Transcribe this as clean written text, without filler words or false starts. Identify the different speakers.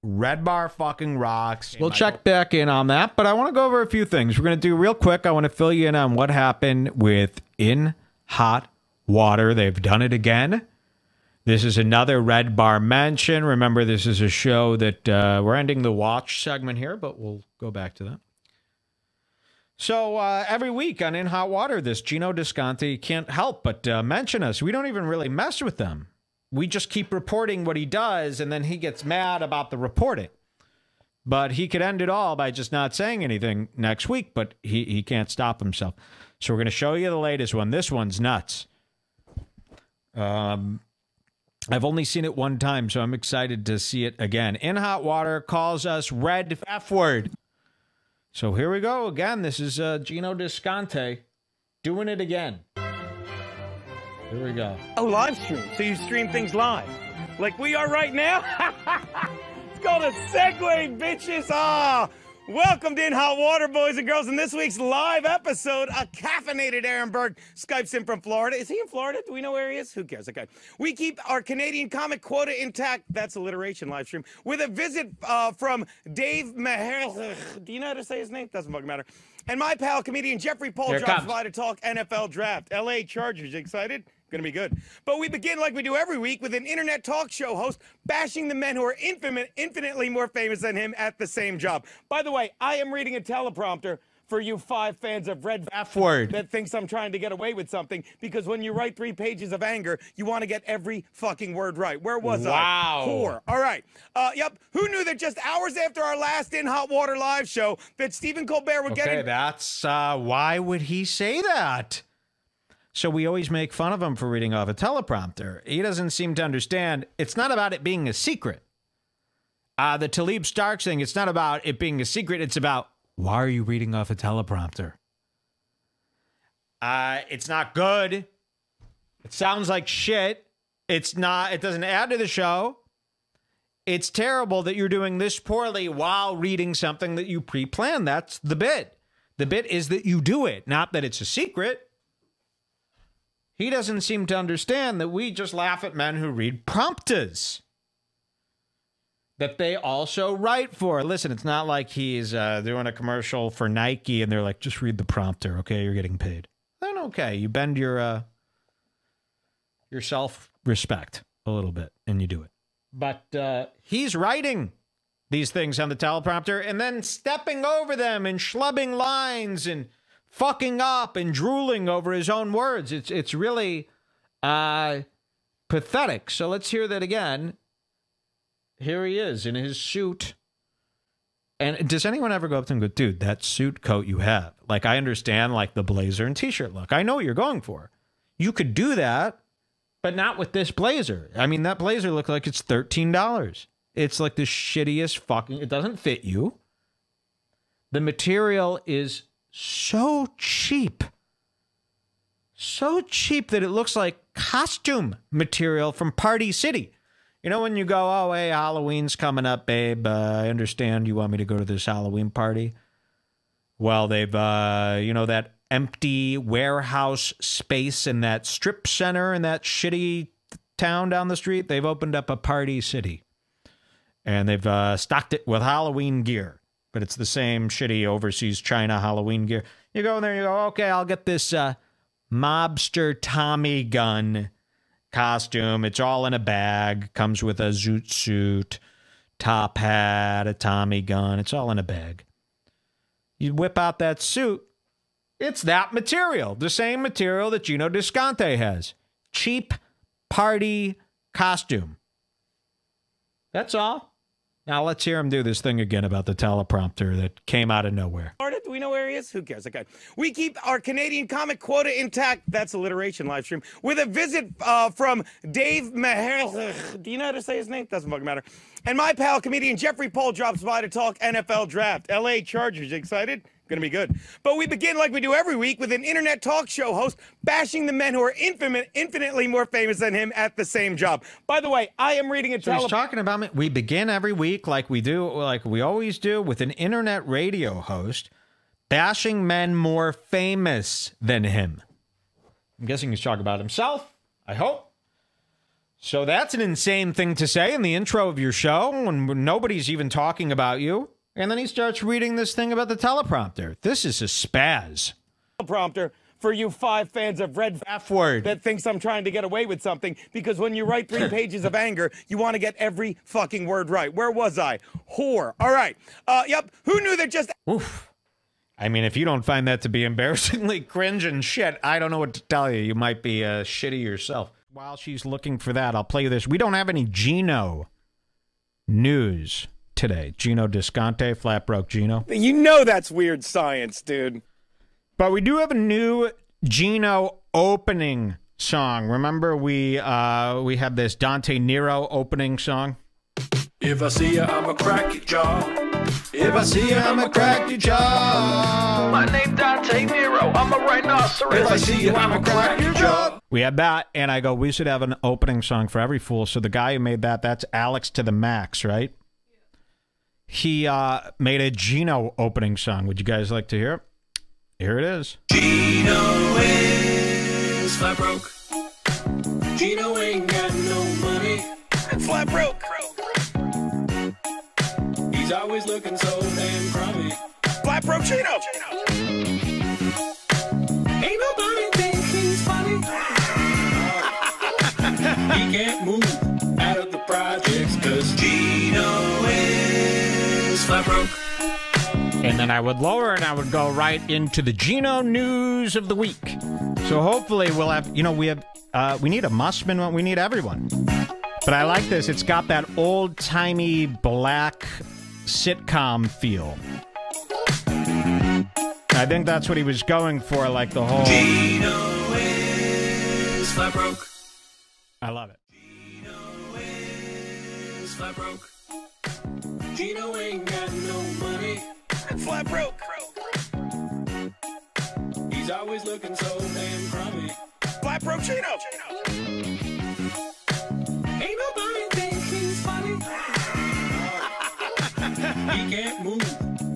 Speaker 1: Redbar fucking rocks.
Speaker 2: We'll check back in on that, but I want to go over a few things. We're going to do real quick. I want to fill you in on what happened with In Hot Water. They've done it again. This is another Redbar mention. Remember, this is a show that we're ending the watch segment here, but we'll go back to that. So every week on In Hot Water, this Geno Disconte can't help but mention us. We don't even really mess with them. We just keep reporting what he does, and then he gets mad about the reporting. But he could end it all by just not saying anything next week, but he can't stop himself. So we're going to show you the latest one. This one's nuts. I've only seen it one time, so I'm excited to see it again. In Hot Water calls us red F word. So here we go again. This is Geno Disconte doing it again. Here we go.
Speaker 3: Oh, live stream. So you stream things live, like we are right now. It's called a segue, bitches. Ah, welcome to In Hot Water, boys and girls. In this week's live episode, a caffeinated Aaron Berg Skypes in from Florida. Is he in Florida? Do we know where he is? Who cares? Okay. We keep our Canadian comic quota intact. That's alliteration live stream. With a visit from Dave Maher. Do you know how to say his name? Doesn't fucking matter. And my pal, comedian Jeffrey Paul drops by to talk NFL draft. LA Chargers. You excited? Gonna be good. But we begin like we do every week with an internet talk show host bashing the men who are infinitely more famous than him at the same job. By the way, I am reading a teleprompter for you 5 fans of Red
Speaker 1: F word
Speaker 3: that thinks I'm trying to get away with something, because when you write 3 pages of anger, you want to get every fucking word right. Where was I?
Speaker 1: Wow.
Speaker 3: Whore. All right. Yep. Who knew that just hours after our last In Hot Water live show that Stephen Colbert would get...
Speaker 1: Okay, that's... why would he say that? So we always make fun of him for reading off a teleprompter. He doesn't seem to understand. It's not about it being a secret. The Talib Starks thing, it's not about it being a secret. It's about, why are you reading off a teleprompter? It's not good. It sounds like shit. It's not, it doesn't add to the show. It's terrible that you're doing this poorly while reading something that you pre-planned. That's the bit. The bit is that you do it, not that it's a secret. He doesn't seem to understand that we just laugh at men who read prompters that they also write for. Listen, it's not like he's doing a commercial for Nike and they're like, just read the prompter, okay? You're getting paid. Then okay, you bend your self-respect a little bit and you do it. But he's writing these things on the teleprompter and then stepping over them and schlubbing lines and fucking up and drooling over his own words. It's really pathetic. So let's hear that again. Here he is in his suit. And does anyone ever go up to him and go, dude, that suit coat you have? Like, I understand, like, the blazer and t-shirt look. I know what you're going for. You could do that, but not with this blazer. I mean, that blazer looked like it's $13. It's like the shittiest fucking... It doesn't fit you. The material is so cheap. So cheap that it looks like costume material from Party City. You know when you go, oh, hey, Halloween's coming up, babe. I understand you want me to go to this Halloween party. Well, they've, you know, that empty warehouse space in that strip center in that shitty town down the street, they've opened up a Party City. And they've stocked it with Halloween gear. But it's the same shitty overseas China Halloween gear. You go in there and you go, okay, I'll get this mobster Tommy gun costume. It's all in a bag. Comes with a zoot suit, top hat, a Tommy gun. It's all in a bag. You whip out that suit. It's that material. The same material that Geno Disconte has. Cheap party costume. That's all. Now let's hear him do this thing again about the teleprompter that came out of nowhere.
Speaker 3: Do we know where he is? Who cares? Okay. We keep our Canadian comic quota intact. That's alliteration live stream. With a visit from Dave Maher. Do you know how to say his name? Doesn't fucking matter. And my pal, comedian Jeffrey Paul drops by to talk NFL draft. LA Chargers. You excited? Gonna be good. But we begin like we do every week with an internet talk show host bashing the men who are infinitely more famous than him at the same job. By the way, I am reading a
Speaker 1: So he's talking about me. We begin every week like we do, like we always do, with an internet radio host bashing men more famous than him. I'm guessing he's talking about himself, I hope.
Speaker 2: So that's an insane thing to say in the intro of your show when nobody's even talking about you. And then he starts reading this thing about the teleprompter. This is a spaz.
Speaker 3: Teleprompter for you 5 fans of Red
Speaker 2: F word
Speaker 3: that thinks I'm trying to get away with something, because when you write 3 pages of anger, you want to get every fucking word right. Where was I? Whore. All right. Yep. Who knew that just...
Speaker 2: Oof. I mean, if you don't find that to be embarrassingly cringe and shit, I don't know what to tell you. You might be shitty yourself. While she's looking for that, I'll play you this. We don't have any Geno news today. Geno Disconte, flat broke Geno.
Speaker 3: You know that's weird science, dude.
Speaker 2: But we do have a new Geno opening song. Remember we had this Dante Nero opening song?
Speaker 4: If I see ya, I'ma crack your jaw.
Speaker 2: If I see ya, I'ma crack your jaw.
Speaker 4: My name Dante Nero, I'm a rhinoceros. If I see ya, I'ma crack your jaw.
Speaker 2: We had that, and I go, we should have an opening song for every fool. So the guy who made that, that's Alex to the Max, right? He made a Geno opening song. Would you guys like to hear it? Here it is.
Speaker 4: Geno is flat broke. Geno ain't got no money.
Speaker 3: Flat broke.
Speaker 4: He's always looking so damn crummy.
Speaker 3: Flat broke Geno.
Speaker 4: Ain't nobody think he's funny. He can't move out of the projects, cause Geno is flat broke.
Speaker 2: And then I would lower and I would go right into the Geno news of the week. So hopefully we'll have, you know, we need a Mussman one. We need everyone. But I like this. It's got that old-timey black sitcom feel. I think that's what he was going for, like the whole...
Speaker 4: Geno is flat broke.
Speaker 2: I love it.
Speaker 4: Geno is flat broke. Geno ain't got no money.
Speaker 3: Flat broke.
Speaker 4: He's always looking so damn crummy.
Speaker 3: Flat broke Geno.
Speaker 4: Ain't nobody think he's funny. He can't move